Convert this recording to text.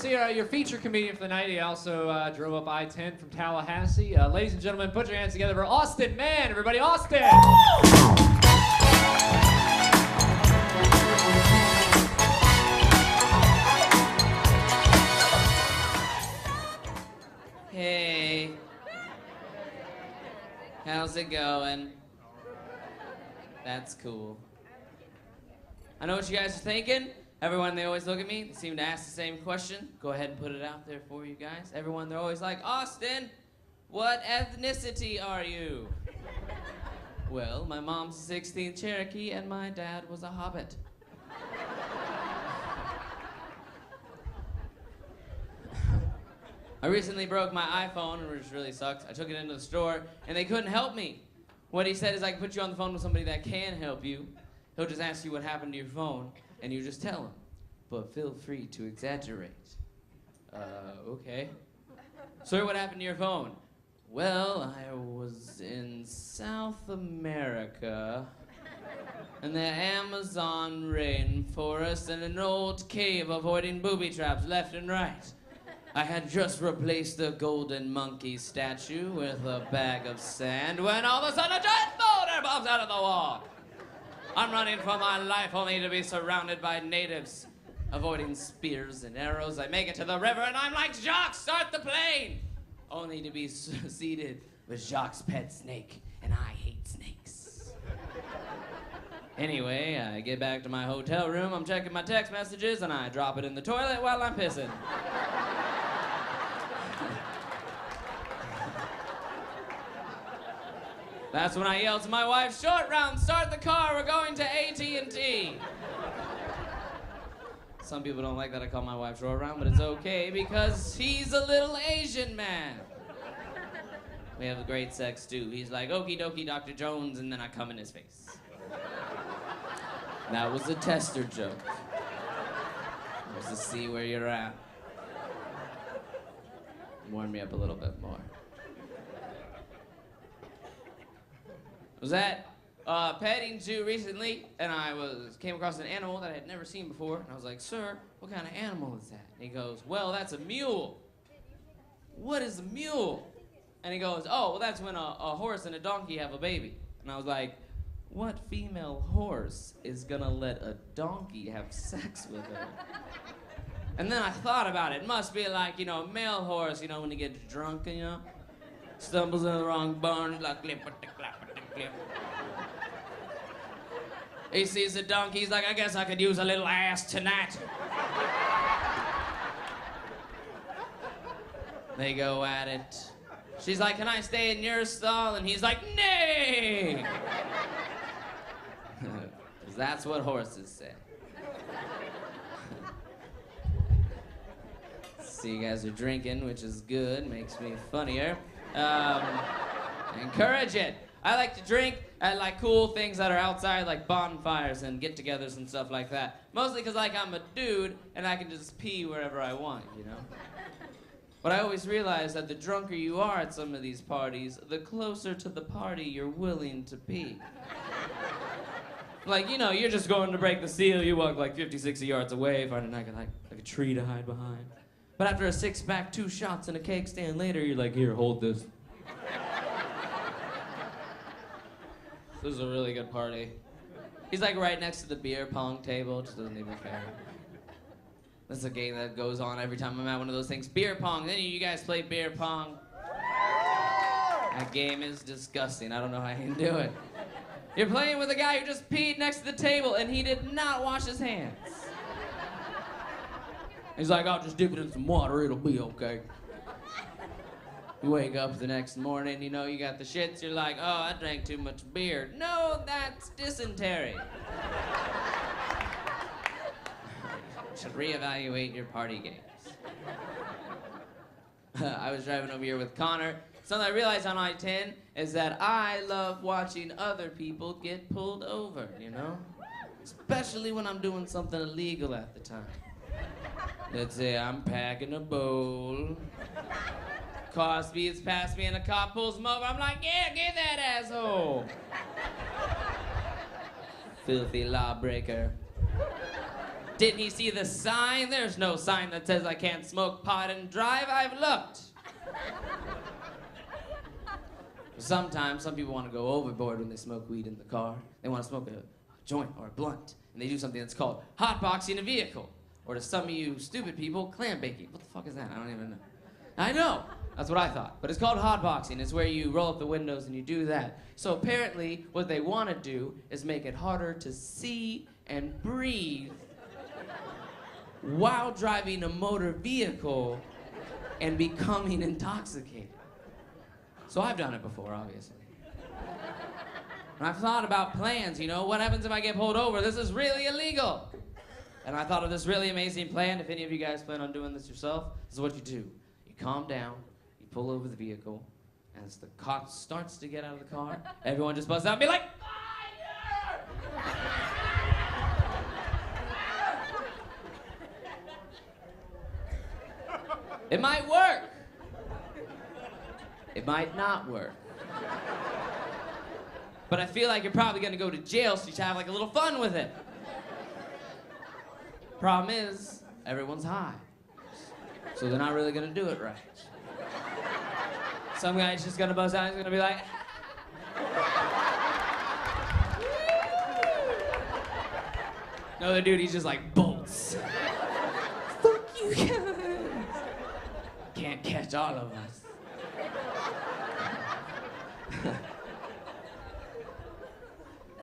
see your feature comedian for the night. He also drove up I-10 from Tallahassee. Ladies and gentlemen, put your hands together for Austin Mann. Everybody, Austin! Hey. How's it going? That's cool. I know what you guys are thinking. Everyone, they always look at me, they seem to ask the same question. Go ahead and put it out there for you guys. Everyone, they're always like, Austin, what ethnicity are you? Well, my mom's a 16th Cherokee and my dad was a hobbit. I recently broke my iPhone, which really sucked. I took it into the store and they couldn't help me. What he said is, I can put you on the phone with somebody that can help you. He'll just ask you what happened to your phone, and you just tell him. But feel free to exaggerate. Okay. Sir, what happened to your phone? Well, I was in South America, in the Amazon rainforest, in an old cave avoiding booby traps left and right. I had just replaced the golden monkey statue with a bag of sand when all of a sudden a giant boulder pops out of the wall. I'm running for my life only to be surrounded by natives, avoiding spears and arrows. I make it to the river and I'm like, Jacques, start the plane! Only to be seated with Jacques' pet snake, and I hate snakes. Anyway, I get back to my hotel room, I'm checking my text messages, and I drop it in the toilet while I'm pissing. That's when I yell to my wife, short round, start the car, we're going to AT&T. Some people don't like that I call my wife short round, but it's okay because he's a little Asian man. We have great sex too. He's like, okie dokie, Dr. Jones, and then I come in his face. That was a tester joke. It was to see where you're at. Warm me up a little bit more. I was at a petting zoo recently, and I came across an animal that I had never seen before, and I was like, sir, what kind of animal is that? And he goes, well, that's a mule. What is a mule? And he goes, oh, well, that's when a horse and a donkey have a baby. And I was like, what female horse is gonna let a donkey have sex with her? And then I thought about it. It must be like, a male horse, when he gets drunk, stumbles in the wrong barn, like, clip. He sees the donkey, he's like, I guess I could use a little ass tonight. They go at it. She's like, can I stay in your stall? And he's like, nay! Because that's what horses say. See, you guys are drinking, which is good, makes me funnier. Encourage it. I like to drink at like cool things that are outside, like bonfires and get-togethers and stuff like that. Mostly because I'm a dude and I can just pee wherever I want, But I always realize that the drunker you are at some of these parties, the closer to the party you're willing to pee. Like, you're just going to break the seal, you walk like 50, 60 yards away, finding like a tree to hide behind. But after a 6-pack, 2 shots, and a cake stand later, you're like, here, hold this. This is a really good party. He's like right next to the beer pong table, just doesn't even care. This is a game that goes on every time I'm at one of those things. Beer pong, any of you guys play beer pong? That game is disgusting, I don't know how you can do it. You're playing with a guy who just peed next to the table and he did not wash his hands. He's like, I'll just dip it in some water, it'll be okay. You wake up the next morning, you got the shits, you're like, oh, I drank too much beer. No, that's dysentery. You should reevaluate your party games. I was driving over here with Connor. Something I realized on I-10 is that I love watching other people get pulled over, Especially when I'm doing something illegal at the time. Let's say I'm packing a bowl. Car speeds past me and a cop pulls him over. I'm like, yeah, get that asshole. Filthy lawbreaker. Didn't he see the sign? There's no sign that says I can't smoke pot and drive. I've looked. Sometimes some people want to go overboard when they smoke weed in the car. They want to smoke a joint or a blunt, and they do something that's called hotboxing a vehicle. Or to some of you stupid people, clam baking. What the fuck is that? I don't even know. I know. That's what I thought. But it's called hotboxing. It's where you roll up the windows and you do that. So apparently, what they want to do is make it harder to see and breathe while driving a motor vehicle and becoming intoxicated. So I've done it before, obviously. And I've thought about plans, you know, what happens if I get pulled over? This is really illegal. And I thought of this really amazing plan. If any of you guys plan on doing this yourself, this is what you do. You calm down, you pull over the vehicle, and as the cop starts to get out of the car, everyone just busts out and be like, fire! It might work. It might not work. But I feel like you're probably gonna go to jail, so you should have like a little fun with it. Problem is, everyone's high. So they're not really gonna do it right. Some guy's just gonna buzz out and he's gonna be like, another dude, he's just like, bolts. Fuck you guys. Can't catch all of us.